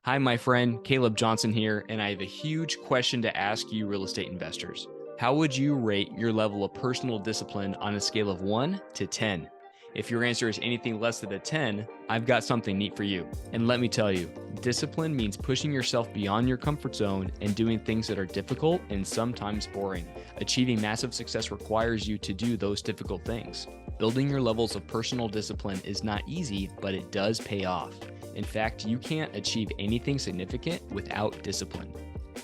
Hi, my friend, Caleb Johnson here, and I have a huge question to ask you, real estate investors. How would you rate your level of personal discipline on a scale of 1 to 10? If your answer is anything less than a 10, I've got something neat for you. And let me tell you, discipline means pushing yourself beyond your comfort zone and doing things that are difficult and sometimes boring. Achieving massive success requires you to do those difficult things. Building your levels of personal discipline is not easy, but it does pay off. In fact, you can't achieve anything significant without discipline.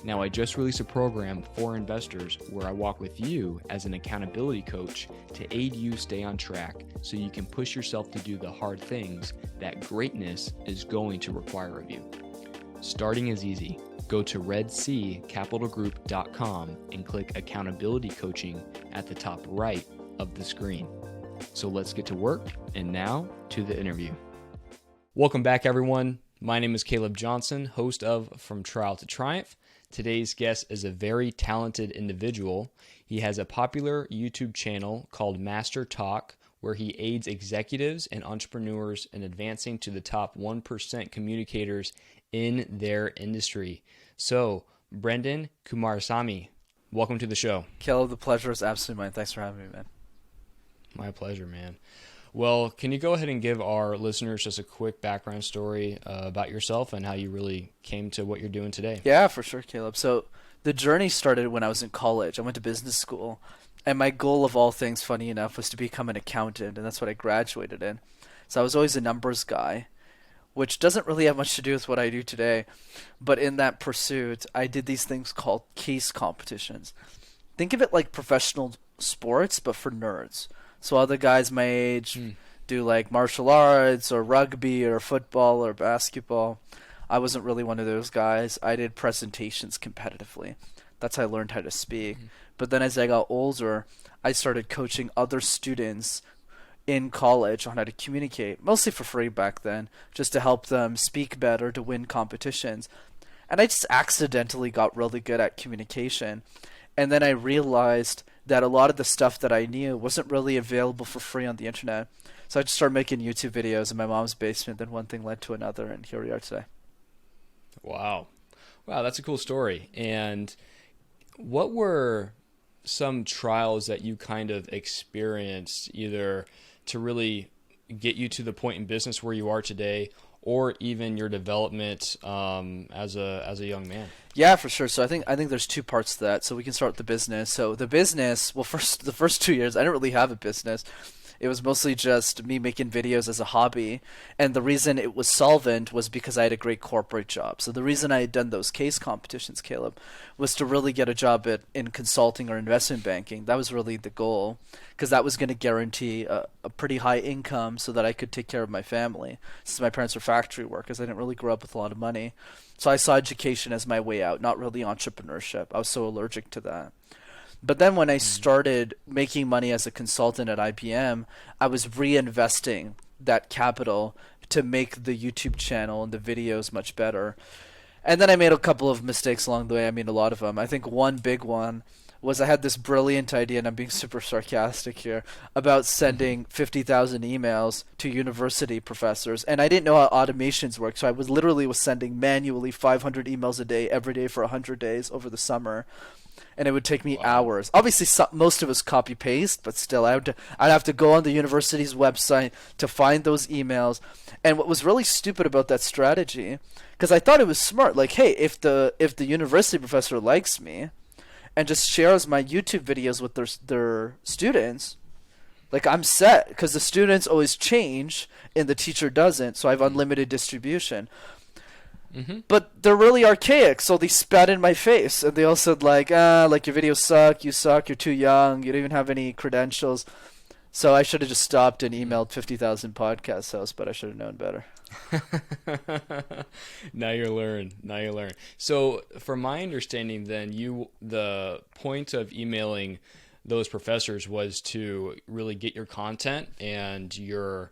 Now, I just released a program for investors where I walk with you as an accountability coach to aid you stay on track so you can push yourself to do the hard things that greatness is going to require of you. Starting is easy. Go to redccapitalgroup.com and click accountability coaching at the top right of the screen. So let's get to work, and now to the interview. Welcome back, everyone. My name is Caleb Johnson, host of From Trial to Triumph. Today's guest is a very talented individual. He has a popular YouTube channel called MasterTalk, where he aids executives and entrepreneurs in advancing to the top 1% communicators in their industry. So, Brenden Kumarasamy, welcome to the show. Caleb, the pleasure is absolutely mine. Thanks for having me, man. My pleasure, man. Well, can you go ahead and give our listeners just a quick background story about yourself and how you really came to what you're doing today? Yeah, for sure, Caleb. So the journey started when I was in college. I went to business school, and my goal of all things, funny enough, was to become an accountant, and that's what I graduated in. So I was always a numbers guy, which doesn't really have much to do with what I do today. But in that pursuit, I did these things called case competitions. Think of it like professional sports, but for nerds. So other guys my age do like martial arts or rugby or football or basketball. I wasn't really one of those guys. I did presentations competitively. That's how I learned how to speak. But then as I got older, I started coaching other students in college on how to communicate, mostly for free back then, just to help them speak better, to win competitions. And I just accidentally got really good at communication. And then I realized that a lot of the stuff that I knew wasn't really available for free on the internet. So I just started making YouTube videos in my mom's basement. Then one thing led to another, and here we are today. Wow, that's a cool story. And what were some trials that you kind of experienced either to really get you to the point in business where you are today, or even your development as a young man? Yeah, for sure. So I think there's two parts to that. So we can start with the business. So the business, well, the first 2 years, I didn't really have a business. It was mostly just me making videos as a hobby. And the reason it was solvent was because I had a great corporate job. So the reason I had done those case competitions, Caleb, was to really get a job in consulting or investment banking. That was really the goal, because that was going to guarantee a pretty high income so that I could take care of my family, since my parents were factory workers. I didn't really grow up with a lot of money. So I saw education as my way out, not really entrepreneurship. I was so allergic to that. But then when I started making money as a consultant at IBM, I was reinvesting that capital to make the YouTube channel and the videos much better. And then I made a couple of mistakes along the way. I mean, a lot of them. I think one big one was I had this brilliant idea, and I'm being super sarcastic here, about sending 50,000 emails to university professors. And I didn't know how automations work, so I was sending manually 500 emails a day, every day for 100 days over the summer. And it would take me hours. Obviously, most of it was copy-paste, but still, I'd have to go on the university's website to find those emails. And what was really stupid about that strategy, because I thought it was smart, like, hey, if the university professor likes me and just shares my YouTube videos with their students, like, I'm set, because the students always change and the teacher doesn't, so I have unlimited distribution. But they're really archaic, so they spat in my face, and they all said like your videos suck, you're too young, you don't even have any credentials. So I should have just stopped and emailed 50,000 podcast hosts, but I should have known better. Now you learn. So from my understanding then, the point of emailing those professors was to really get your content and your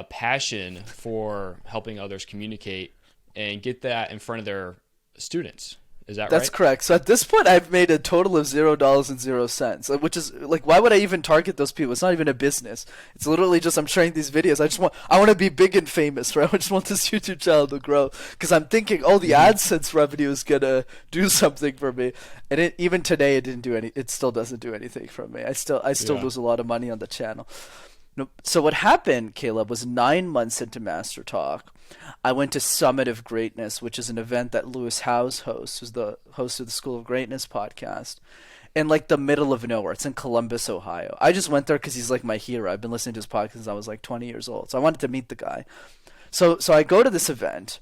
passion for helping others communicate and get that in front of their students. Is that That's right? correct. So at this point, I've made a total of $0.00, which is like, why would I even target those people? It's not even a business. It's literally just I'm sharing these videos. I want to be big and famous, right? I just want this YouTube channel to grow because I'm thinking, oh, the AdSense revenue is gonna do something for me, and even today, it didn't do any. It still doesn't do anything for me. I still Yeah. lose a lot of money on the channel. No, so what happened, Caleb, was 9 months into MasterTalk, I went to Summit of Greatness, which is an event that Lewis Howes hosts, who's the host of the School of Greatness podcast, in like the middle of nowhere. It's in Columbus, Ohio. I just went there because he's like my hero. I've been listening to his podcast since I was like 20 years old, so I wanted to meet the guy. So I go to this event.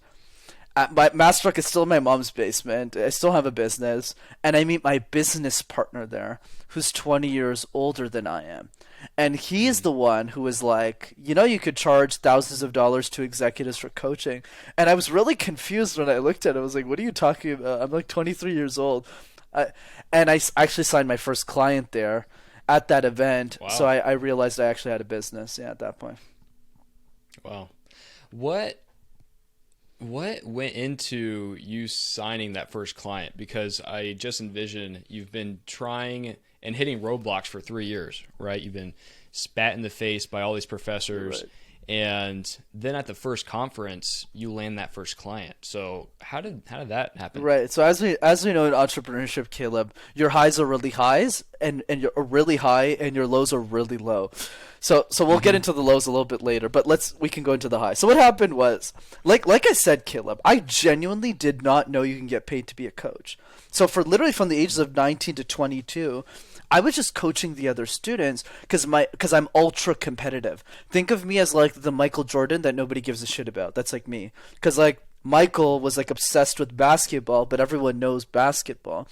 My MasterTalk is still in my mom's basement. I still have a business, and I meet my business partner there, who's 20 years older than I am. And he is the one who was like, you could charge thousands of dollars to executives for coaching. And I was really confused when I looked at it. I was like, what are you talking about? I'm like 23 years old. And I actually signed my first client there at that event. So Wow. I realized I actually had a business, at that point. Wow. What what went into you signing that first client? Because I just envision you've been trying and hitting roadblocks for 3 years, right? You've been spat in the face by all these professors, Right. and then at the first conference, you land that first client. So how did that happen? Right. So as we know in entrepreneurship, Caleb, your highs are really highs and you're really high and your lows are really low. So we'll get into the lows a little bit later, but we can go into the highs. So what happened was, like I said, Caleb, I genuinely did not know you can get paid to be a coach. So for literally from the ages of 19 to 22, I was just coaching the other students because I'm ultra competitive. Think of me as like the Michael Jordan that nobody gives a shit about. That's like me. Because like Michael was like obsessed with basketball, but everyone knows basketball.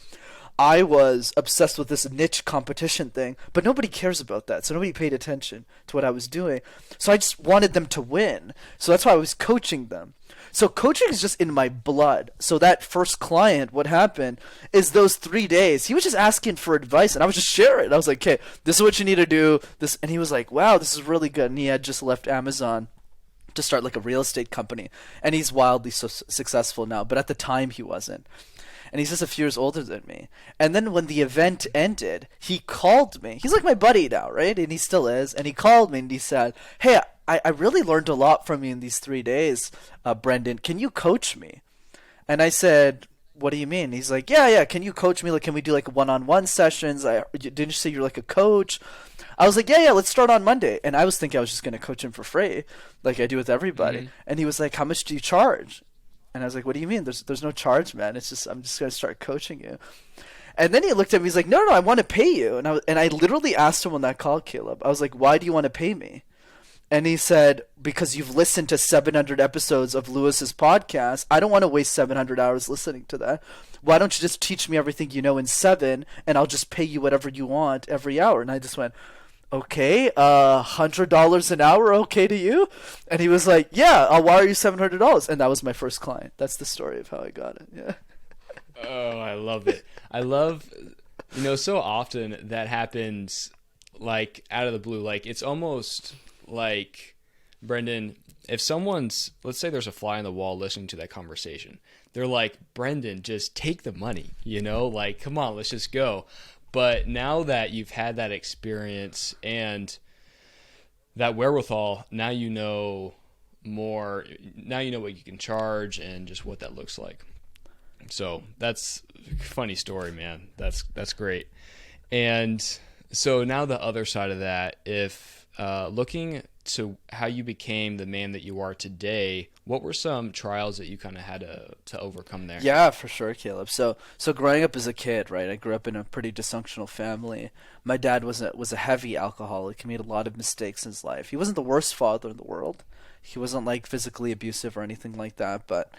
I was obsessed with this niche competition thing, but nobody cares about that. So nobody paid attention to what I was doing. So I just wanted them to win. So that's why I was coaching them. So coaching is just in my blood. So that first client, what happened is those 3 days, he was just asking for advice and I was just sharing it. I was like, okay, this is what you need to do. And he was like, wow, this is really good. And he had just left Amazon to start like a real estate company. And he's wildly successful now. But at the time he wasn't. And he's just a few years older than me. And then when the event ended, he called me. He's like my buddy now, right? And he still is. And he called me and he said, hey, I really learned a lot from you in these 3 days, Brenden. Can you coach me? And I said, what do you mean? He's like, yeah. Can you coach me? Like, can we do like one-on-one sessions? Didn't you say you're like a coach? I was like, yeah, let's start on Monday. And I was thinking I was just going to coach him for free, like I do with everybody. Mm-hmm. And he was like, how much do you charge? And I was like, what do you mean? There's no charge, man. It's just I'm just gonna start coaching you. And then he looked at me. He's like, no, I want to pay you. And I literally asked him on that call, Caleb. I was like, why do you want to pay me? And he said, because you've listened to 700 episodes of Lewis's podcast. I don't want to waste 700 hours listening to that. Why don't you just teach me everything you know in 7, and I'll just pay you whatever you want every hour? And I just went, okay, $100 an hour, okay to you? And he was like, yeah, I'll wire you $700. And that was my first client. That's the story of how I got it. Yeah. Oh, I love it. I love, so often that happens like out of the blue. Like it's almost like, Brenden, if let's say there's a fly on the wall listening to that conversation, they're like, Brenden, just take the money, like, come on, let's just go. But now that you've had that experience and that wherewithal, now you know more. Now you know what you can charge and just what that looks like. So that's a funny story, man. That's great. And so now the other side of that, if looking to how you became the man that you are today, what were some trials that you kind of had to overcome there? Yeah, for sure, Caleb. So growing up as a kid, right? I grew up in a pretty dysfunctional family. My dad was a heavy alcoholic. He made a lot of mistakes in his life. He wasn't the worst father in the world. He wasn't like physically abusive or anything like that, but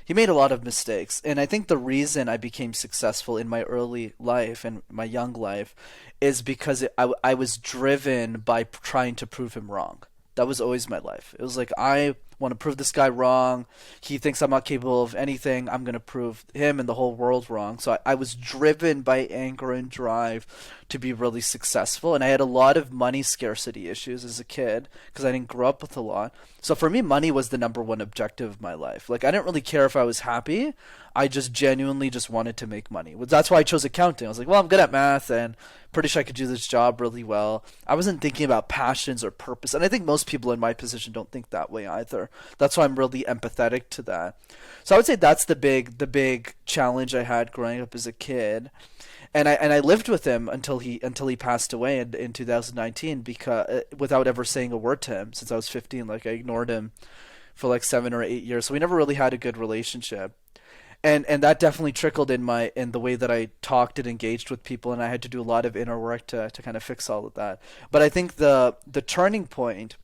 he made a lot of mistakes. And I think the reason I became successful in my early life and my young life is because I was driven by trying to prove him wrong. That was always my life. It was like I want to prove this guy wrong. He thinks I'm not capable of anything. I'm going to prove him and the whole world wrong. So I was driven by anger and drive to be really successful. And I had a lot of money scarcity issues as a kid because I didn't grow up with a lot. So for me, money was the number one objective of my life. Like, I didn't really care if I was happy. I just genuinely just wanted to make money. That's why I chose accounting. I was like, well, I'm good at math and pretty sure I could do this job really well. I wasn't thinking about passions or purpose. And I think most people in my position don't think that way either. That's why I'm really empathetic to that. So I would say that's the big challenge I had growing up as a kid. And I lived with him until he passed away in 2019 because without ever saying a word to him since I was 15. Like, I ignored him for like 7 or 8 years. So we never really had a good relationship. And that definitely trickled in the way that I talked and engaged with people, and I had to do a lot of inner work to kind of fix all of that. But I think the turning point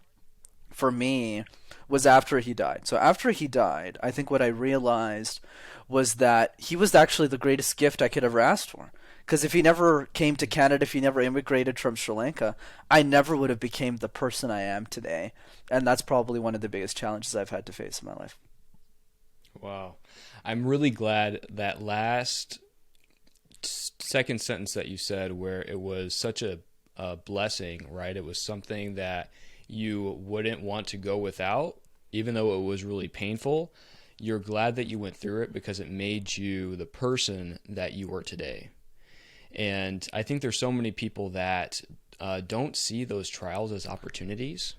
for me was after he died. So after he died, I think what I realized was that he was actually the greatest gift I could ever ask for. Because if he never came to Canada, if he never immigrated from Sri Lanka, I never would have became the person I am today. And that's probably one of the biggest challenges I've had to face in my life. Wow. I'm really glad that last second sentence that you said, where it was such a blessing, right? It was something that you wouldn't want to go without, even though it was really painful. You're glad that you went through it because it made you the person that you were today. And I think there's so many people that don't see those trials as opportunities,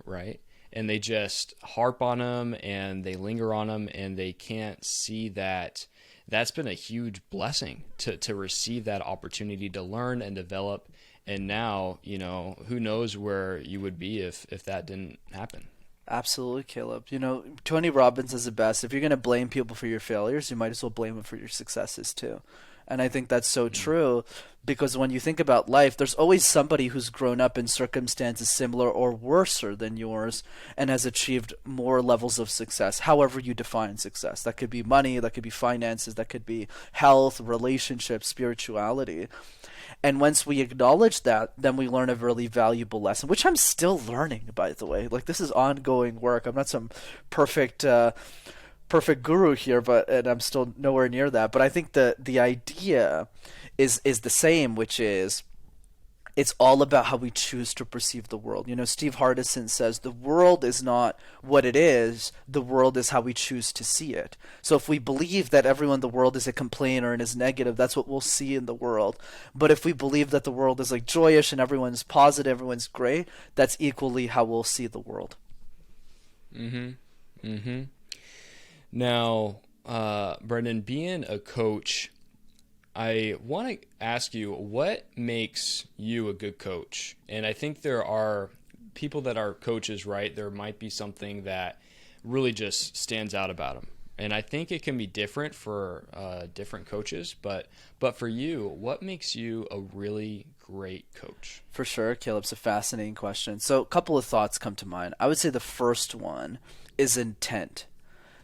right? And they just harp on them and they linger on them, and they can't see that that's been a huge blessing to receive that opportunity to learn and develop. And now, who knows where you would be if that didn't happen. Absolutely, Caleb. Tony Robbins is the best. If you're going to blame people for your failures, you might as well blame them for your successes too. And I think that's so true, because when you think about life, there's always somebody who's grown up in circumstances similar or worser than yours and has achieved more levels of success, however you define success. That could be money, that could be finances, that could be health, relationships, spirituality. And once we acknowledge that, then we learn a really valuable lesson, which I'm still learning, by the way. Like, this is ongoing work. I'm not some perfect guru here, and I'm still nowhere near that. But I think the idea is the same, which is it's all about how we choose to perceive the world. Steve Hardison says the world is not what it is, the world is how we choose to see it. So if we believe that everyone in the world is a complainer and is negative, that's what we'll see in the world. But if we believe that the world is like joyous and everyone's positive, everyone's great, that's equally how we'll see the world. Now, Brenden, being a coach, I want to ask you, what makes you a good coach? And I think there are people that are coaches, right? There might be something that really just stands out about them. And I think it can be different for different coaches. But for you, what makes you a really great coach? For sure, Caleb, it's a fascinating question. So a couple of thoughts come to mind. I would say the first one is intent.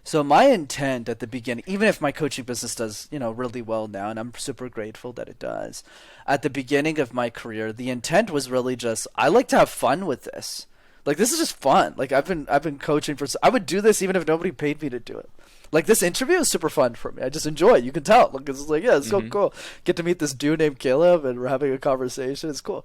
So my intent at the beginning, even if my coaching business does, really well now, and I'm super grateful that it does, at the beginning of my career, the intent was really just, I like to have fun with this. Like, this is just fun. Like, I've been coaching I would do this even if nobody paid me to do it. Like, this interview is super fun for me. I just enjoy it. You can tell. Like, it's like, yeah, it's so cool. Get to meet this dude named Caleb, and we're having a conversation. It's cool.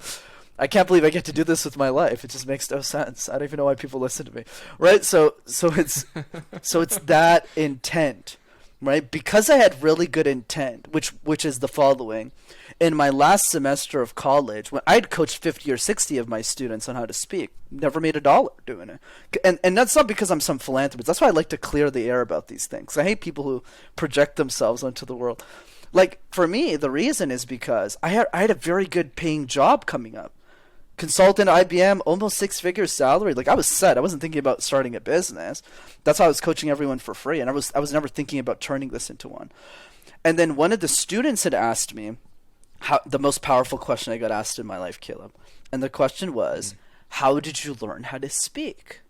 I can't believe I get to do this with my life. It just makes no sense. I don't even know why people listen to me, right? So it's that intent, right? Because I had really good intent, which is the following. In my last semester of college, when I'd coached 50 or 60 of my students on how to speak, never made $1 doing it. And that's not because I'm some philanthropist. That's why I like to clear the air about these things. I hate people who project themselves onto the world. Like, for me, the reason is because I had a very good paying job coming up. Consultant, IBM, almost 6-figure salary. Like, I was set. I wasn't thinking about starting a business. That's why I was coaching everyone for free, and I was never thinking about turning this into one. And then one of the students had asked me the most powerful question I got asked in my life, Caleb. And the question was, how did you learn how to speak?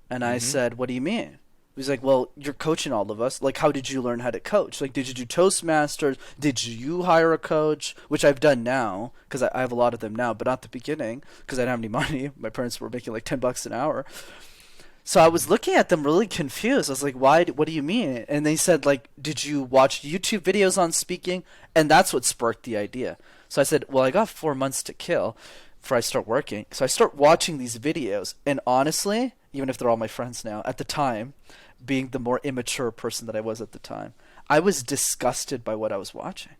And I said, what do you mean? He's like, well, you're coaching all of us. Like, how did you learn how to coach? Like, did you do Toastmasters? Did you hire a coach? Which I've done now, because I have a lot of them now, but not the beginning, because I didn't have any money. My parents were making like $10 an hour. So I was looking at them really confused. I was like, "Why? What do you mean?" And they said, like, "Did you watch YouTube videos on speaking?" And that's what sparked the idea. So I said, "Well, I got 4 months to kill before I start working." So I start watching these videos, and honestly, even if they're all my friends now, at the time, being the more immature person that I was at the time, I was disgusted by what I was watching.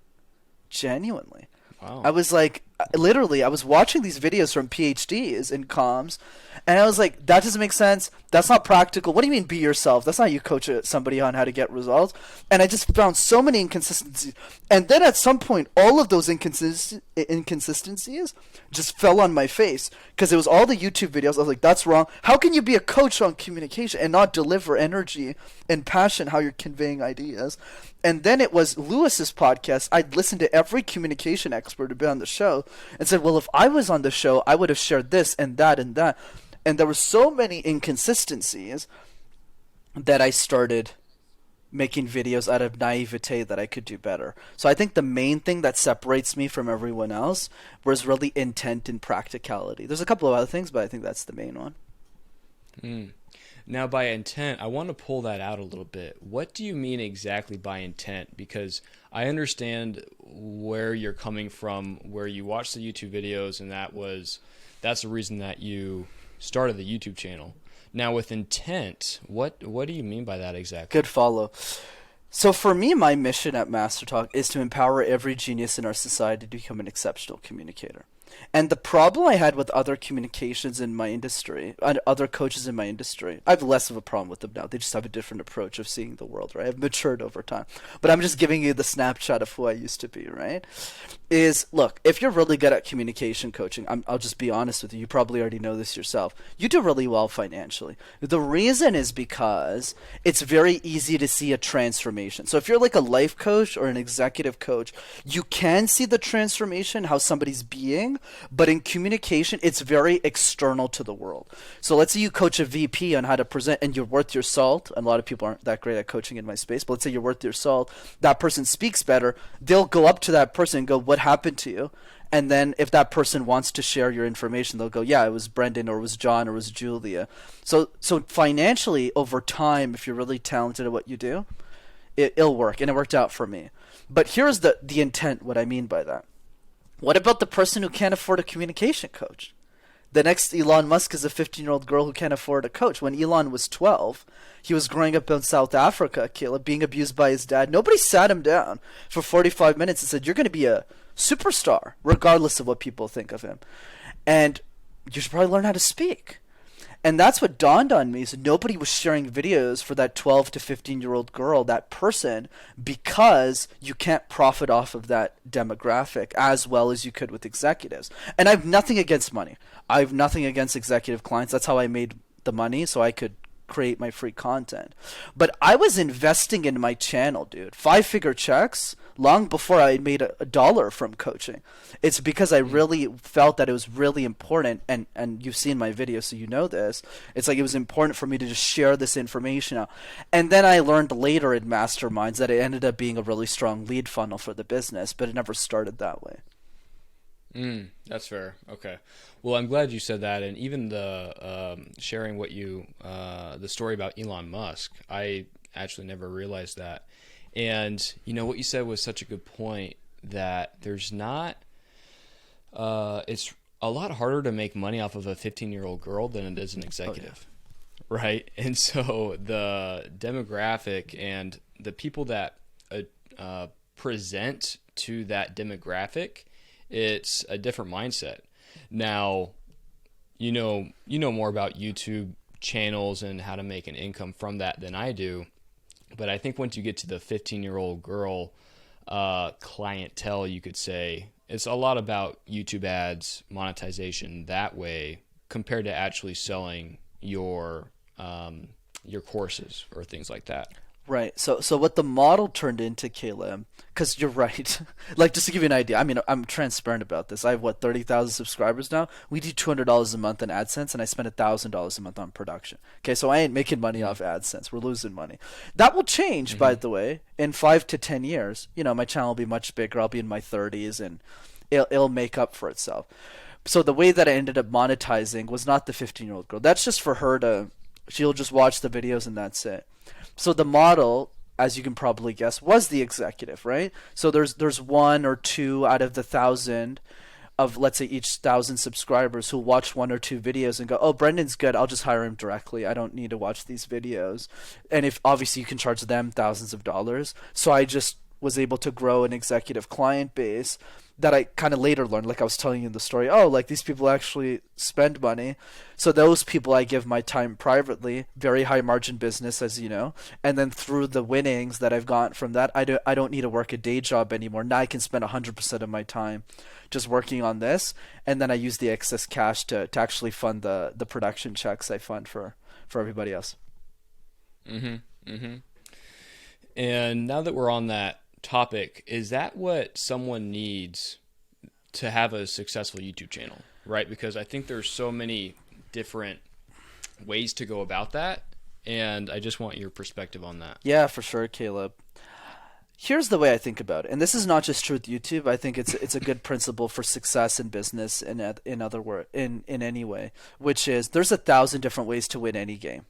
Genuinely. Wow. I was like, literally, I was watching these videos from PhDs in comms, and I was like, that doesn't make sense. That's not practical. What do you mean be yourself? That's not how you coach somebody on how to get results. And I just found so many inconsistencies. And then at some point, all of those inconsistencies just fell on my face because it was all the YouTube videos. I was like, that's wrong. How can you be a coach on communication and not deliver energy and passion how you're conveying ideas? And then it was Lewis's podcast. I'd listened to every communication expert who'd been on the show and said, well, if I was on the show, I would have shared this and that and that. And there were so many inconsistencies that I started making videos out of naivete that I could do better. So I think the main thing that separates me from everyone else was really intent and practicality. There's a couple of other things, but I think that's the main one. Now, by intent, I want to pull that out a little bit. What do you mean exactly by intent? Because I understand where you're coming from, where you watch the YouTube videos, and that's the reason that you started the YouTube channel. Now, with intent, what do you mean by that exactly? Good follow. So for me, my mission at MasterTalk is to empower every genius in our society to become an exceptional communicator. And the problem I had with other communications in my industry, and other coaches in my industry, I have less of a problem with them now. They just have a different approach of seeing the world, right? I've matured over time. But I'm just giving you the snapshot of who I used to be, right? Is, look, if you're really good at communication coaching, I'll just be honest with you. You probably already know this yourself. You do really well financially. The reason is because it's very easy to see a transformation. So if you're like a life coach or an executive coach, you can see the transformation, how somebody's being. But in communication, it's very external to the world. So let's say you coach a VP on how to present and you're worth your salt. And a lot of people aren't that great at coaching in my space, but let's say you're worth your salt. That person speaks better. They'll go up to that person and go, what happened to you? And then if that person wants to share your information, they'll go, yeah, it was Brenden or it was John or it was Julia. So financially, over time, if you're really talented at what you do, it'll work. And it worked out for me. But here's the intent, what I mean by that. What about the person who can't afford a communication coach? The next Elon Musk is a 15-year-old girl who can't afford a coach. When Elon was 12, he was growing up in South Africa, Caleb, being abused by his dad. Nobody sat him down for 45 minutes and said, you're going to be a superstar, regardless of what people think of him. And you should probably learn how to speak. And that's what dawned on me, is nobody was sharing videos for that 12 to 15-year-old girl, that person, because you can't profit off of that demographic as well as you could with executives. And I have nothing against money. I have nothing against executive clients. That's how I made the money, so I could create my free content. But I was investing in my channel, dude. 5-figure checks long before I made a dollar from coaching. It's because I really felt that it was really important, and you've seen my video, so you know this. It's like it was important for me to just share this information out. And then I learned later in masterminds that it ended up being a really strong lead funnel for the business, but it never started that way. That's fair. Okay. Well, I'm glad you said that. And even the sharing the story about Elon Musk, I actually never realized that. And, what you said was such a good point, that there's not, it's a lot harder to make money off of a 15-year-old girl than it is an executive. Oh, yeah. Right. And so the demographic and the people that present to that demographic, it's a different mindset. Now, you know more about YouTube channels and how to make an income from that than I do. But I think once you get to the 15-year-old girl clientele, you could say, it's a lot about YouTube ads, monetization that way, compared to actually selling your courses or things like that. Right. So what the model turned into, Caleb, because you're right. Like, just to give you an idea, I mean, I'm transparent about this. I have, 30,000 subscribers now? We do $200 a month in AdSense, and I spend $1,000 a month on production. Okay, so I ain't making money off AdSense. We're losing money. That will change, by the way, in 5 to 10 years. My channel will be much bigger. I'll be in my 30s, and it'll make up for itself. So the way that I ended up monetizing was not the 15-year-old girl. That's just for her to She'll just watch the videos and that's it. So the model, as you can probably guess, was the executive, right? So there's one or two out of the 1,000 of, let's say, each 1,000 subscribers who watch one or two videos and go, oh, Brendan's good, I'll just hire him directly, I don't need to watch these videos. And if obviously you can charge them thousands of dollars. So I just was able to grow an executive client base that I kind of later learned, like I was telling you in the story, oh, like these people actually spend money. So those people I give my time privately, very high margin business, as you know. And then through the winnings that I've gotten from that, I don't need to work a day job anymore. Now I can spend 100% of my time just working on this. And then I use the excess cash to actually fund the production checks I fund for everybody else. Mm-hmm. Mm-hmm. And now that we're on that topic, is that what someone needs to have a successful YouTube channel, right? Because I think there's so many different ways to go about that, and I just want your perspective on that. Yeah, for sure, Caleb. Here's the way I think about it, and this is not just true with YouTube. I think it's a good principle for success in business in other words, in any way, which is there's 1,000 different ways to win any game.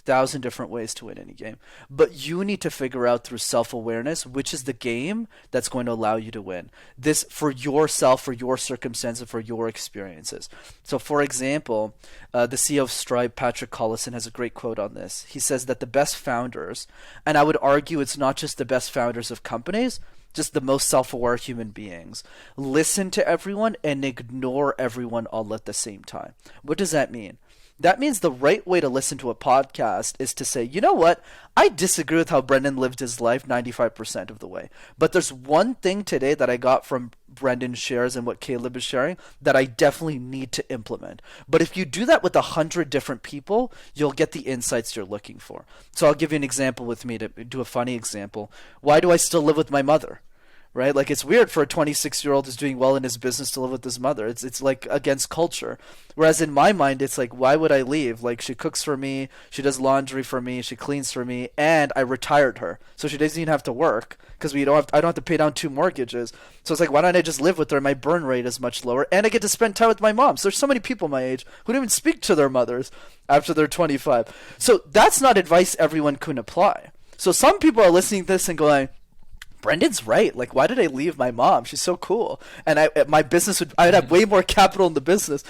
1,000 different ways to win any game. But you need to figure out through self-awareness which is the game that's going to allow you to win. This for yourself, for your circumstances, for your experiences. So for example, the CEO of Stripe, Patrick Collison, has a great quote on this. He says that the best founders, and I would argue it's not just the best founders of companies, just the most self-aware human beings, listen to everyone and ignore everyone all at the same time. What does that mean? That means the right way to listen to a podcast is to say, you know what? I disagree with how Brenden lived his life 95% of the way. But there's one thing today that I got from Brendan shares and what Caleb is sharing that I definitely need to implement. But if you do that with 100 different people, you'll get the insights you're looking for. So I'll give you an example with me to do a funny example. Why do I still live with my mother? Right? Like, it's weird for a 26-year-old who's doing well in his business to live with his mother. It's like against culture. Whereas in my mind, it's like, why would I leave? Like, she cooks for me, she does laundry for me, she cleans for me, and I retired her. So she doesn't even have to work because I don't have to pay down 2 mortgages. So it's like, why don't I just live with her? My burn rate is much lower, and I get to spend time with my mom. So there's so many people my age who don't even speak to their mothers after they're 25. So that's not advice everyone can apply. So some people are listening to this and going, Brendan's right. Like, why did I leave my mom? She's so cool. And I'd have way more capital in the business.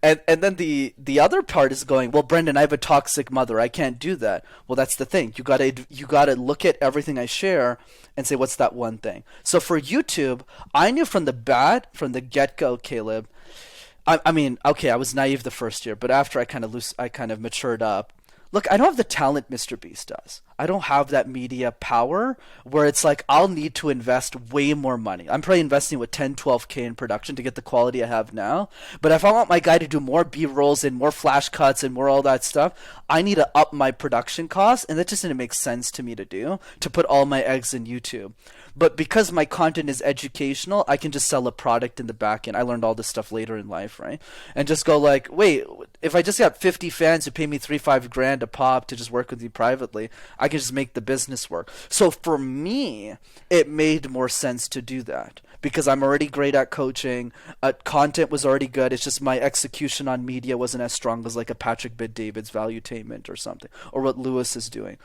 And then the other part is going, well, Brendan, I have a toxic mother. I can't do that. Well, that's the thing. You gotta look at everything I share and say, what's that one thing? So for YouTube, I knew from the get-go, Caleb, I mean, okay, I was naive the first year, but after I kind of matured up, look, I don't have the talent Mr. Beast does. I don't have that media power where it's like I'll need to invest way more money. I'm probably investing with 10, 12K in production to get the quality I have now. But if I want my guy to do more B-rolls and more flash cuts and more all that stuff, I need to up my production costs, and that just didn't make sense to me to do, to put all my eggs in YouTube. But because my content is educational, I can just sell a product in the back end. I learned all this stuff later in life, right? And just go like, wait, if I just got 50 fans who pay me $3-5 grand a pop to just work with you privately, I can just make the business work. So for me, it made more sense to do that because I'm already great at coaching. Content was already good. It's just my execution on media wasn't as strong as like a Patrick Bet-David's Valuetainment or something, or what Lewis is doing.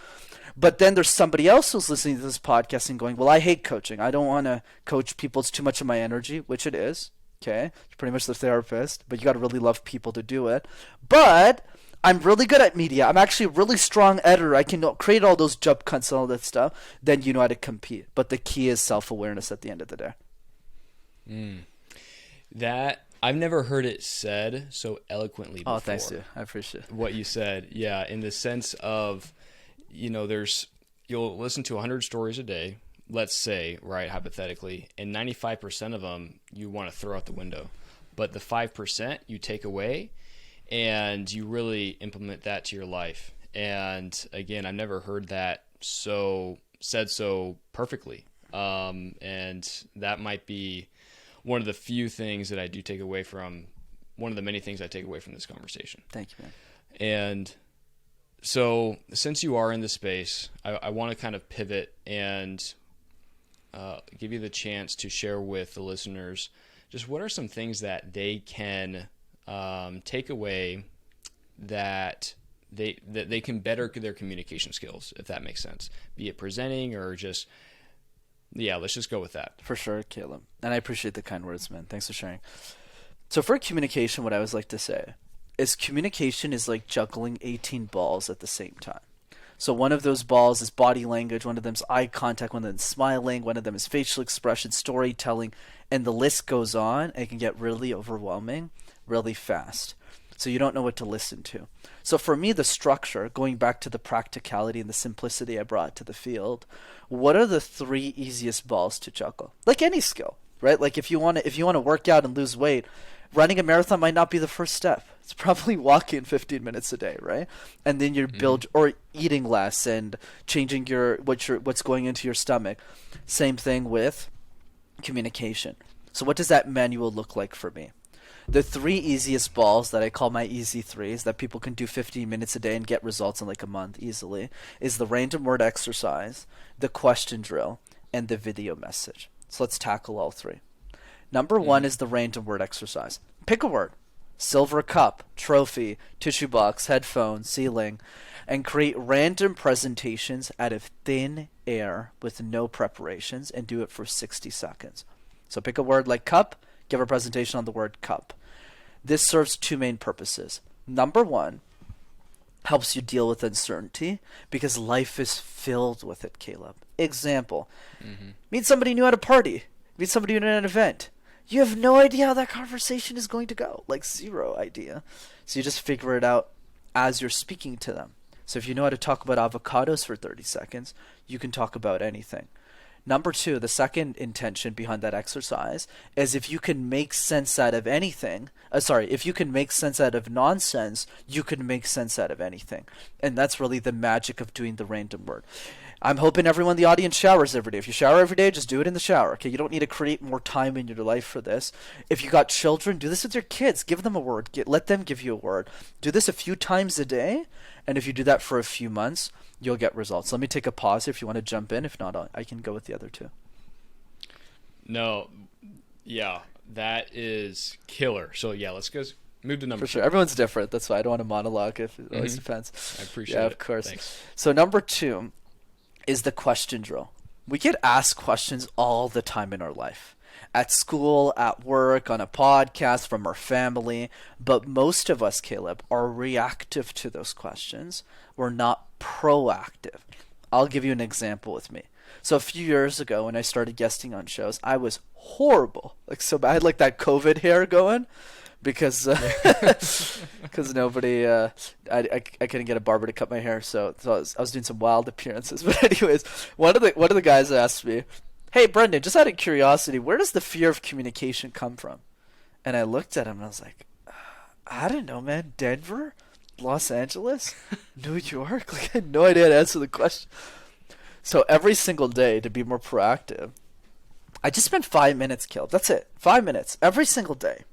But then there's somebody else who's listening to this podcast and going, well, I hate coaching. I don't want to coach people. It's too much of my energy, which it is. Okay. It's pretty much the therapist, but you got to really love people to do it. But I'm really good at media. I'm actually a really strong editor. I can create all those jump cuts and all that stuff. Then you know how to compete. But the key is self-awareness at the end of the day. That I've never heard it said so eloquently before. Oh, thanks, dude. I appreciate it. What you said. Yeah. In the sense of, you'll listen to 100 stories a day, let's say, right, hypothetically, and 95% of them you want to throw out the window. But the 5% you take away and you really implement that to your life. And again, I've never heard that said so perfectly. And that might be one of the few things that I do take away from, one of the many things I take away from this conversation. Thank you, man. And so since you are in the space, I want to kind of pivot and give you the chance to share with the listeners just what are some things that they can take away that they can better their communication skills, if that makes sense, be it presenting or just, yeah, let's just go with that. For sure, Caleb. And I appreciate the kind words, man. Thanks for sharing. So for communication, what I always like to say is communication is like juggling 18 balls at the same time. So one of those balls is body language, one of them is eye contact, one of them is smiling, one of them is facial expression, storytelling, and the list goes on. And it can get really overwhelming really fast. So you don't know what to listen to. So for me, the structure, going back to the practicality and the simplicity I brought to the field, what are the 3 easiest balls to juggle? Like any skill, right? Like if you want to work out and lose weight, running a marathon might not be the first step. It's probably walking 15 minutes a day, right? And then you build, or eating less and changing what's going into your stomach. Same thing with communication. So what does that manual look like for me? The 3 easiest balls that I call my easy 3s that people can do 15 minutes a day and get results in like a month easily is the random word exercise, the question drill, and the video message. So let's tackle all 3. Number 1 is the random word exercise. Pick a word. Silver cup, trophy, tissue box, headphone, ceiling, and create random presentations out of thin air with no preparations and do it for 60 seconds. So pick a word like cup, give a presentation on the word cup. This serves 2 main purposes. Number 1, helps you deal with uncertainty because life is filled with it, Caleb. Example, meet somebody new at a party, meet somebody new at an event. You have no idea how that conversation is going to go, like 0 idea. So you just figure it out as you're speaking to them. So if you know how to talk about avocados for 30 seconds, you can talk about anything. Number 2, the second intention behind that exercise is if you can make sense out of anything, if you can make sense out of nonsense, you can make sense out of anything. And that's really the magic of doing the random word. I'm hoping everyone in the audience showers every day. If you shower every day, just do it in the shower. Okay, you don't need to create more time in your life for this. If you got children, do this with your kids. Give them a word. Let them give you a word. Do this a few times a day, and if you do that for a few months, you'll get results. Let me take a pause if you want to jump in. If not, I can go with the other 2. No, yeah, that is killer. So yeah, let's go move to number 2. For sure. Everyone's different. That's why I don't want to monologue. If it always depends. I appreciate it. Yeah, of course. Thanks. So number 2 is the question drill. We get asked questions all the time in our life. At school, at work, on a podcast, from our family. But most of us, Caleb, are reactive to those questions. We're not proactive. I'll give you an example with me. So a few years ago when I started guesting on shows, I was horrible. I had like that COVID hair going. Because nobody, I couldn't get a barber to cut my hair, so I was doing some wild appearances. But anyways, one of the guys asked me, "Hey, Brenden, just out of curiosity, where does the fear of communication come from?" And I looked at him and I was like, "I don't know, man. Denver, Los Angeles, New York." Like I had no idea how to answer the question. So every single day, to be more proactive, I just spent 5 minutes, Caleb. That's it, 5 minutes every single day.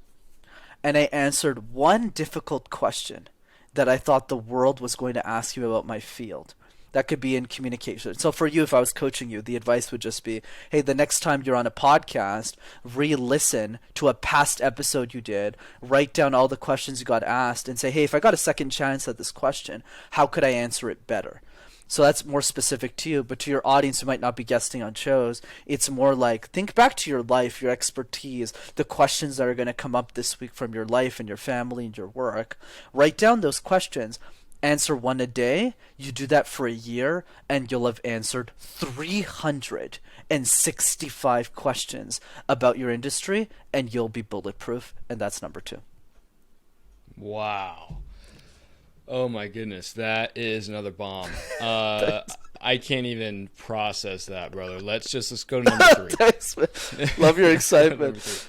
And I answered one difficult question that I thought the world was going to ask you about my field. That could be in communication. So for you, if I was coaching you, the advice would just be, hey, the next time you're on a podcast, re-listen to a past episode you did, write down all the questions you got asked, and say, hey, if I got a second chance at this question, how could I answer it better? So that's more specific to you, but to your audience who might not be guesting on shows, it's more like think back to your life, your expertise, the questions that are going to come up this week from your life and your family and your work. Write down those questions. Answer 1 a day. You do that for a year, and you'll have answered 365 questions about your industry, and you'll be bulletproof. And that's number 2. Wow. Oh my goodness, that is another bomb. I can't even process that, brother. Let's go to number 3. Thanks, man. Love your excitement.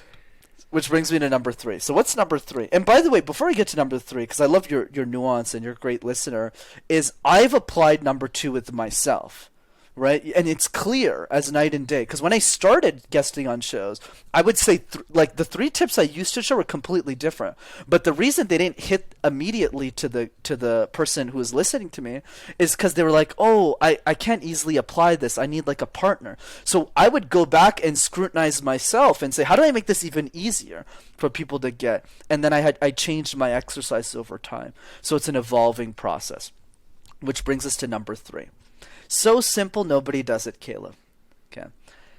Which brings me to number 3. So what's number 3? And by the way, before I get to number 3, because I love your nuance and you're a great listener, is I've applied number 2 with myself. right? And it's clear as night and day. Because when I started guesting on shows, I would say like the 3 tips I used to share were completely different. But the reason they didn't hit immediately to the person who was listening to me is because they were like, oh, I can't easily apply this. I need like a partner. So I would go back and scrutinize myself and say, how do I make this even easier for people to get? And then I changed my exercise over time. So it's an evolving process. Which brings us to number 3. So simple, nobody does it, Caleb. Okay.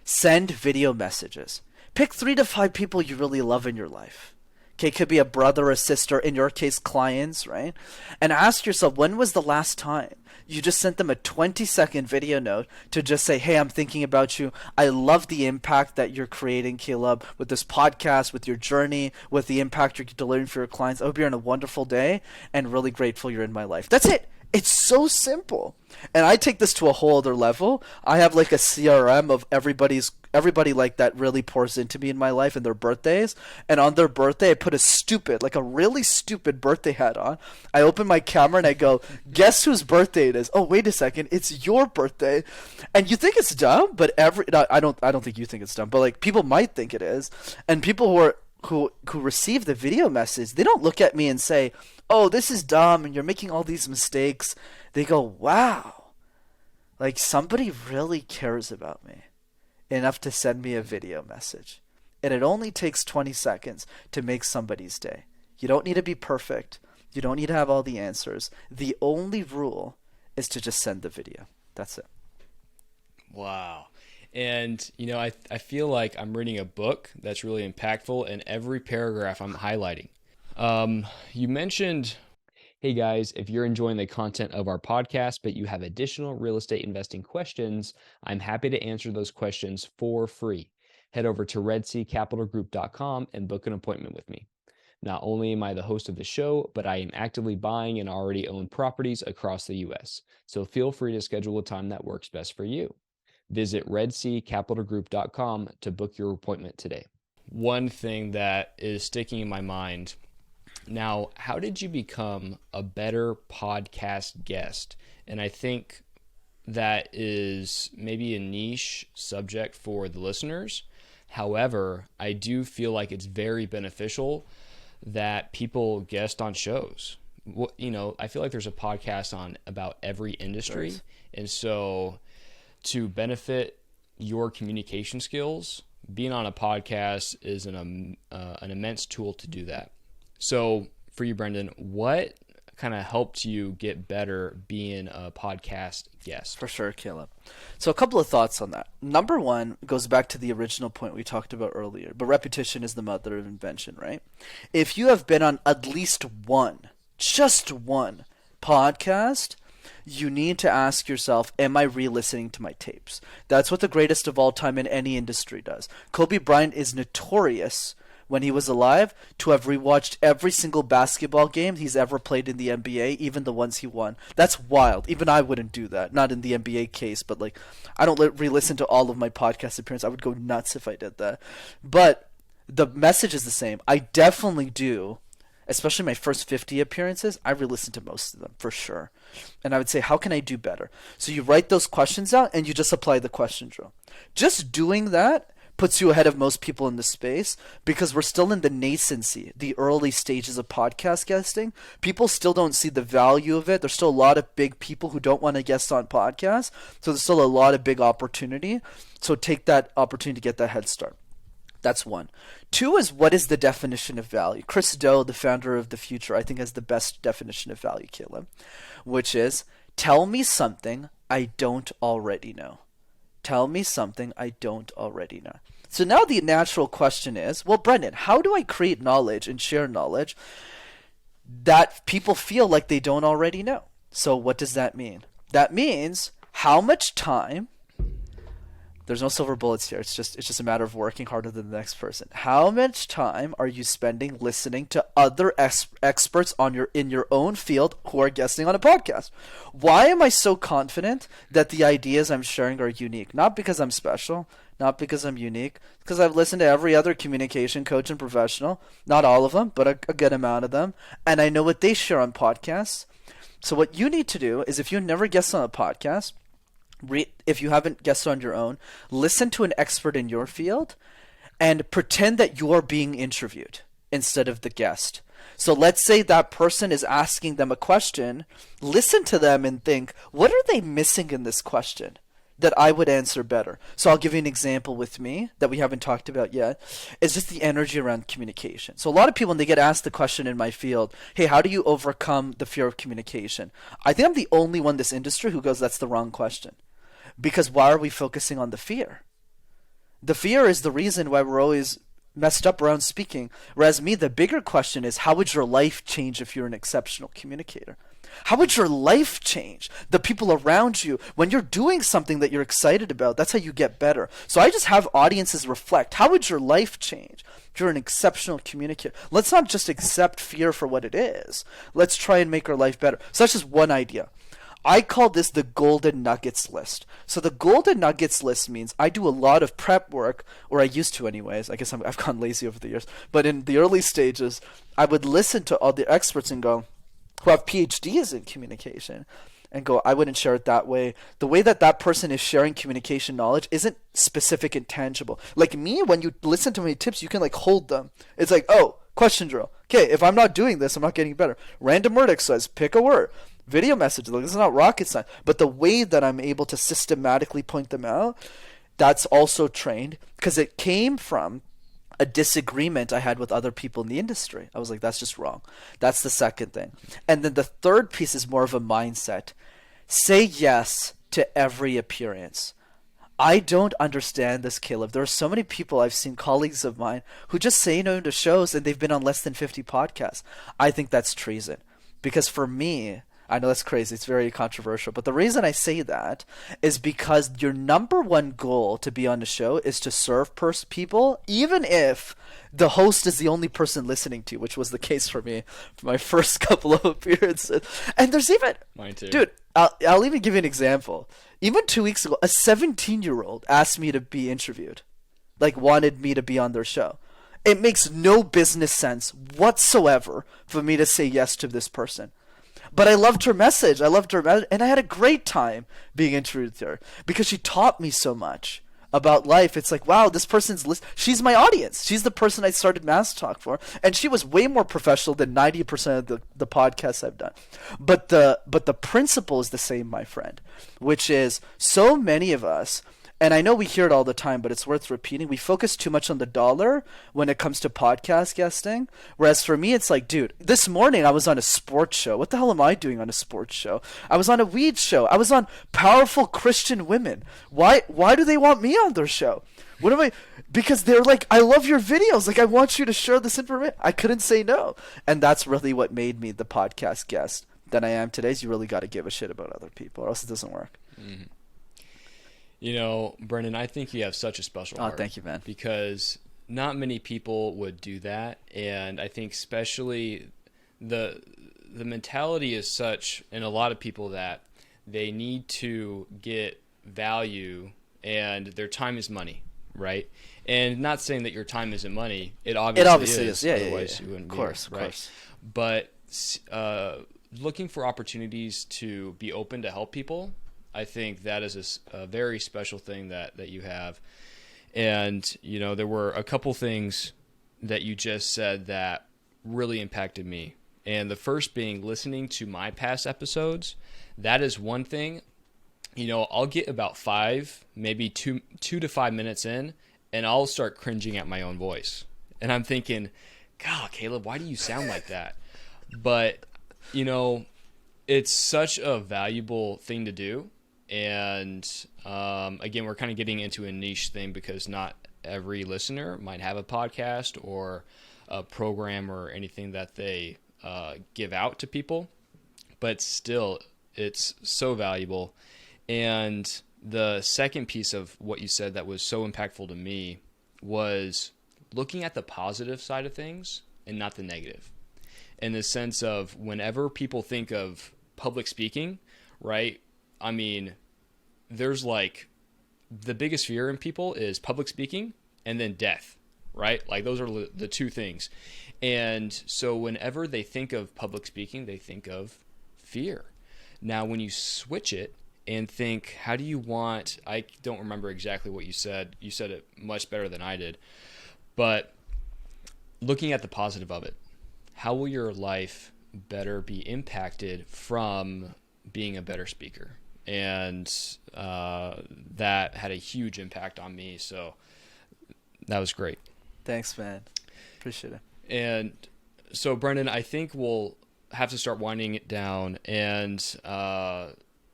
Send video messages. Pick 3 to 5 people you really love in your life. Okay, it could be a brother or a sister, in your case, clients, right? And ask yourself, when was the last time you just sent them a 20-second video note to just say, hey, I'm thinking about you. I love the impact that you're creating, Caleb, with this podcast, with your journey, with the impact you're delivering for your clients. I hope you're having a wonderful day and really grateful you're in my life. That's it. It's so simple. And I take this to a whole other level. I have like a CRM of everybody like that really pours into me in my life and their birthdays. And on their birthday, I put a really stupid birthday hat on. I open my camera and I go, guess whose birthday it is? Oh, wait a second. It's your birthday. And you think it's dumb, but I don't think you think it's dumb, but like people might think it is. And people who receive the video message, they don't look at me and say, oh, this is dumb and you're making all these mistakes. They go, wow, like somebody really cares about me enough to send me a video message. And it only takes 20 seconds to make somebody's day. You don't need to be perfect. You don't need to have all the answers. The only rule is to just send the video. That's it. Wow. And, I feel like I'm reading a book that's really impactful, and every paragraph I'm highlighting. You mentioned, hey guys, if you're enjoying the content of our podcast, but you have additional real estate investing questions, I'm happy to answer those questions for free. Head over to redseacapitalgroup.com and book an appointment with me. Not only am I the host of the show, but I am actively buying and already own properties across the US. So feel free to schedule a time that works best for you. Visit redseacapitalgroup.com to book your appointment today. One thing that is sticking in my mind now, how did you become a better podcast guest? And I think that is maybe a niche subject for the listeners. However, I do feel like it's very beneficial that people guest on shows. I feel like there's a podcast on about every industry. Nice. And so to benefit your communication skills, being on a podcast is an immense tool to do that. So for you, Brenden, what kind of helped you get better being a podcast guest? For sure, Caleb. So a couple of thoughts on that. Number one goes back to the original point we talked about earlier, but repetition is the mother of invention, right? If you have been on at least just one podcast, you need to ask yourself, am I re-listening to my tapes? That's what the greatest of all time in any industry does. Kobe Bryant is notorious when he was alive to have rewatched every single basketball game he's ever played in the NBA, even the ones he won. That's wild. Even I wouldn't do that. Not in the NBA case, but like I don't re-listen to all of my podcast appearances. I would go nuts if I did that. But the message is the same. I definitely do. Especially my first 50 appearances, I re-listen to most of them for sure. And I would say, how can I do better? So you write those questions out and you just apply the question drill. Just doing that puts you ahead of most people in the space because we're still in the nascency, the early stages of podcast guesting. People still don't see the value of it. There's still a lot of big people who don't want to guest on podcasts. So there's still a lot of big opportunity. So take that opportunity to get that head start. That's one. Two is, what is the definition of value? Chris Do, the founder of The Future, I think has the best definition of value, Caleb, which is, tell me something I don't already know. Tell me something I don't already know. So now the natural question is, well, Brenden, how do I create knowledge and share knowledge that people feel like they don't already know? So what does that mean? That means how much time. There's no silver bullets here. It's just a matter of working harder than the next person. How much time are you spending listening to other experts in your own field who are guesting on a podcast? Why am I so confident that the ideas I'm sharing are unique? Not because I'm special, not because I'm unique, because I've listened to every other communication coach and professional, not all of them, but a good amount of them, and I know what they share on podcasts. So what you need to do is, if you never guest on a podcast, if you haven't guessed on your own, listen to an expert in your field and pretend that you're being interviewed instead of the guest. So let's say that person is asking them a question. Listen to them and think, what are they missing in this question that I would answer better? So I'll give you an example with me that we haven't talked about yet. It's just the energy around communication. So a lot of people, when they get asked the question in my field, hey, how do you overcome the fear of communication? I think I'm the only one in this industry who goes, that's the wrong question. Because why are we focusing on the fear? The fear is the reason why we're always messed up around speaking. Whereas me, the bigger question is, how would your life change if you're an exceptional communicator? How would your life change? The people around you, when you're doing something that you're excited about, that's how you get better. So I just have audiences reflect, how would your life change if you're an exceptional communicator? Let's not just accept fear for what it is. Let's try and make our life better. So that's just one idea. I call this the golden nuggets list. So the golden nuggets list means I do a lot of prep work, or I used to anyways. I guess I've gone lazy over the years. But in the early stages, I would listen to all the experts and go, who have PhDs in communication, and go, I wouldn't share it that way. The way that that person is sharing communication knowledge isn't specific and tangible. Like me, when you listen to my tips, you can like hold them. It's like, oh, question drill. Okay, if I'm not doing this, I'm not getting better. Random word exercise, pick a word. Video message, like, this is not rocket science. But the way that I'm able to systematically point them out, that's also trained, because it came from a disagreement I had with other people in the industry. I was like, that's just wrong. That's the second thing. And then the third piece is more of a mindset. Say yes to every appearance. I don't understand this, Caleb. There are so many people I've seen, colleagues of mine, who just say no to shows and they've been on less than 50 podcasts. I think that's treason. Because for me, I know that's crazy. It's very controversial. But the reason I say that is because your number one goal to be on the show is to serve people, even if the host is the only person listening to you, which was the case for me for my first couple of appearances. And there's even... Mine too. Dude, I'll even give you an example. Even 2 weeks ago, a 17-year-old asked me to be interviewed. Like, wanted me to be on their show. It makes no business sense whatsoever for me to say yes to this person. But I loved her message. And I had a great time being interviewed with her because she taught me so much about life. It's like, wow, this person's she's my audience. She's the person I started MasterTalk for, and she was way more professional than 90% of the podcasts I've done. But the principle is the same, my friend, which is so many of us. And I know we hear it all the time, but it's worth repeating. We focus too much on the dollar when it comes to podcast guesting. Whereas for me, it's like, dude, this morning I was on a sports show. What the hell am I doing on a sports show? I was on a weed show. I was on Powerful Christian Women. Why do they want me on their show? What am I? Because they're like, I love your videos. Like, I want you to share this information. I couldn't say no. And that's really what made me the podcast guest that I am today. Is you really got to give a shit about other people, or else it doesn't work. Mm-hmm. You know, Brenden, I think you have such a special heart. Oh, thank you, man. Because not many people would do that, and I think especially the mentality is such in a lot of people that they need to get value, and their time is money, right? And not saying that your time isn't money. It obviously is. Yeah, otherwise you wouldn't of course, be here, right? But looking for opportunities to be open to help people, I think that is a very special thing that you have. And, you know, there were a couple things that you just said that really impacted me. And the first being listening to my past episodes. That is one thing. You know, I'll get about 5, maybe 2 to 5 minutes in, and I'll start cringing at my own voice. And I'm thinking, God, Caleb, why do you sound like that? But, you know, it's such a valuable thing to do. And again, we're kind of getting into a niche thing because not every listener might have a podcast or a program or anything that they give out to people, but still it's so valuable. And the second piece of what you said that was so impactful to me was looking at the positive side of things and not the negative, in the sense of whenever people think of public speaking, right? I mean, there's like the biggest fear in people is public speaking and then death, right? Like those are the two things. And so whenever they think of public speaking, they think of fear. Now, when you switch it and think, how do you want, I don't remember exactly what you said. You said it much better than I did. But looking at the positive of it, how will your life better be impacted from being a better speaker? And that had a huge impact on me. So that was great. Thanks, man. Appreciate it. And so, Brenden, I think we'll have to start winding it down. And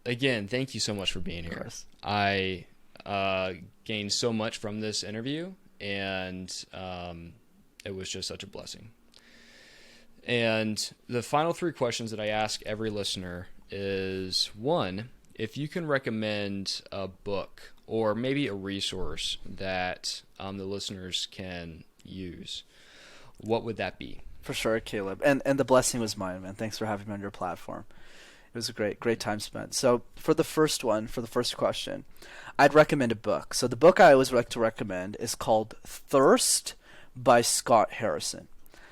again, thank you so much for being here. I gained so much from this interview, and it was just such a blessing. And the final 3 questions that I ask every listener is, 1, if you can recommend a book or maybe a resource that the listeners can use, what would that be? For sure, Caleb. And the blessing was mine, man. Thanks for having me on your platform. It was a great time spent. So for the first question, I'd recommend a book. So the book I always like to recommend is called Thirst by Scott Harrison.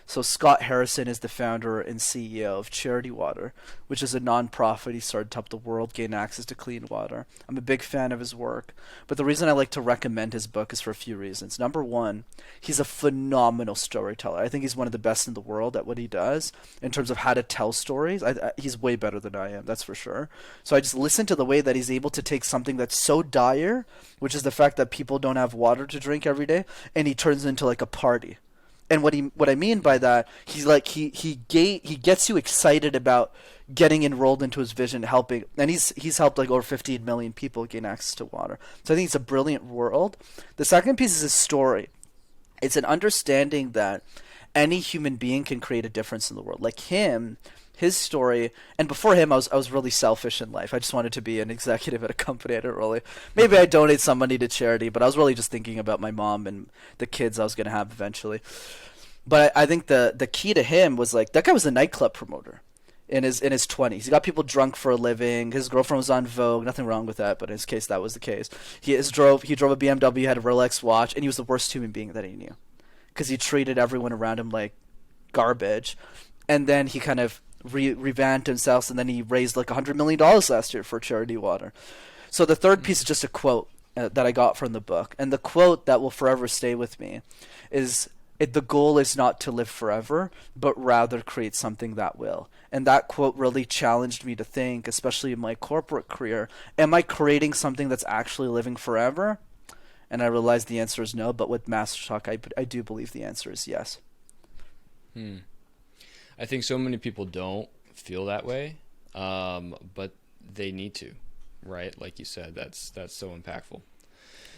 So Scott Harrison is the founder and CEO of Charity Water, which is a nonprofit he started to help the world gain access to clean water. I'm a big fan of his work, but the reason I like to recommend his book is for a few reasons. Number 1, he's a phenomenal storyteller. I think he's one of the best in the world at what he does in terms of how to tell stories. He's way better than I am, that's for sure. So I just listen to the way that he's able to take something that's so dire, which is the fact that people don't have water to drink every day, and he turns it into like a party. And what I mean by that, he's like he gets you excited about getting enrolled into his vision, helping, and he's helped like over 15 million people gain access to water. So I think it's a brilliant world. The second piece is his story. It's an understanding that any human being can create a difference in the world. Like his story, and before him, I was really selfish in life. I just wanted to be an executive at a company. I didn't really. Maybe I donate some money to charity, but I was really just thinking about my mom and the kids I was going to have eventually. But I think the key to him was like that guy was a nightclub promoter in his 20s. He got people drunk for a living. His girlfriend was on Vogue. Nothing wrong with that, but in his case, that was the case. He drove a BMW, had a Rolex watch, and he was the worst human being that he knew because he treated everyone around him like garbage. And then he kind of revamped himself, and then he raised like $100 million last year for Charity Water. So the third piece is just a quote that I got from the book, and the quote that will forever stay with me is, the goal is not to live forever, but rather create something that will. And that quote really challenged me to think, especially in my corporate career, am I creating something that's actually living forever? And I realized the answer is no, but with MasterTalk, I do believe the answer is yes. I think so many people don't feel that way, but they need to, right? Like you said, that's so impactful.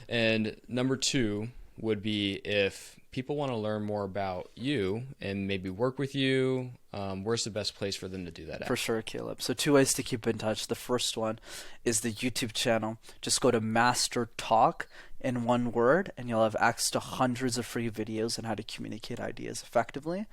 And number 2 would be, if people want to learn more about you and maybe work with you, where's the best place for them to do that at? For sure, Caleb. So 2 ways to keep in touch. The first one is the YouTube channel. Just go to MasterTalk in one word, and you'll have access to hundreds of free videos on how to communicate ideas effectively.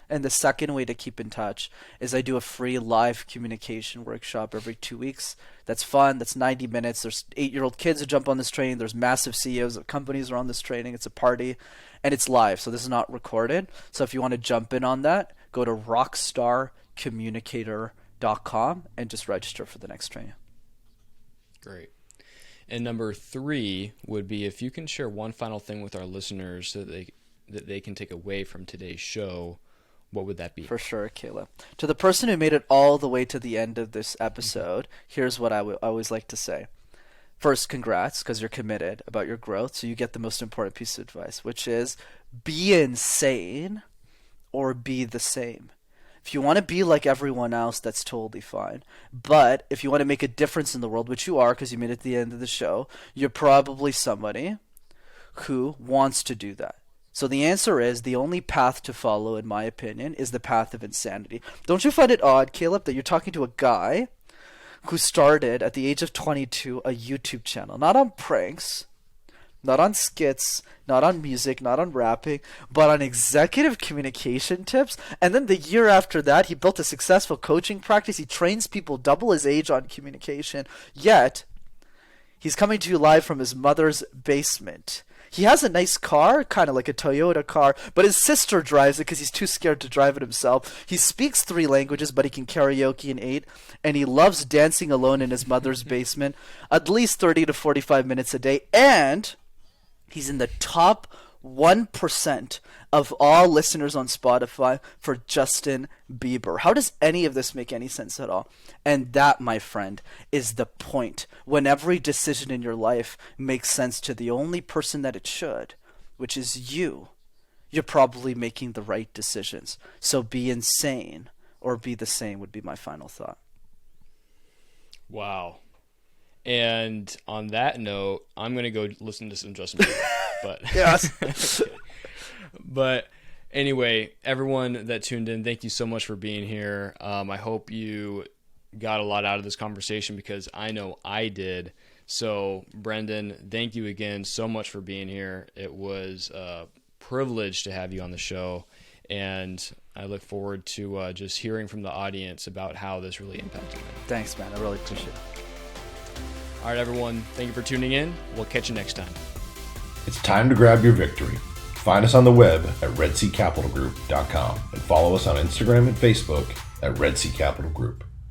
And the second way to keep in touch is I do a free live communication workshop every 2 weeks. That's fun. That's 90 minutes. There's 8-year-old kids who jump on this training. There's massive CEOs of companies who are on this training. It's a party, and it's live. So this is not recorded. So if you want to jump in on that, go to rockstarcommunicator.com and just register for the next training. Great. And number 3 would be, if you can share one final thing with our listeners that they can take away from today's show, what would that be? For sure, Caleb. To the person who made it all the way to the end of this episode, here's what I always like to say. First, congrats, because you're committed about your growth. So you get the most important piece of advice, which is be insane or be the same. If you want to be like everyone else, that's totally fine. But if you want to make a difference in the world, which you are because you made it to the end of the show, you're probably somebody who wants to do that. So the answer is, the only path to follow, in my opinion, is the path of insanity. Don't you find it odd, Caleb, that you're talking to a guy who started at the age of 22 a YouTube channel, not on pranks, not on skits, not on music, not on rapping, but on executive communication tips. And then the year after that, he built a successful coaching practice. He trains people double his age on communication. Yet, he's coming to you live from his mother's basement. He has a nice car, kind of like a Toyota car, but his sister drives it because he's too scared to drive it himself. He speaks 3 languages, but he can karaoke in 8, and he loves dancing alone in his mother's basement at least 30 to 45 minutes a day, and he's in the top 1% of all listeners on Spotify for Justin Bieber. How does any of this make any sense at all? And that, my friend, is the point. When every decision in your life makes sense to the only person that it should, which is you, you're probably making the right decisions. So be insane or be the same would be my final thought. Wow. And on that note, I'm going to go listen to some Justin Bieber. But yes. But anyway, everyone that tuned in, thank you so much for being here. I hope you got a lot out of this conversation because I know I did. So, Brenden, thank you again so much for being here. It was a privilege to have you on the show, and I look forward to just hearing from the audience about how this really impacted them. Thanks, man. I really appreciate it. All right, everyone. Thank you for tuning in. We'll catch you next time. It's time to grab your victory. Find us on the web at redseacapitalgroup.com and follow us on Instagram and Facebook at Red Sea Capital Group.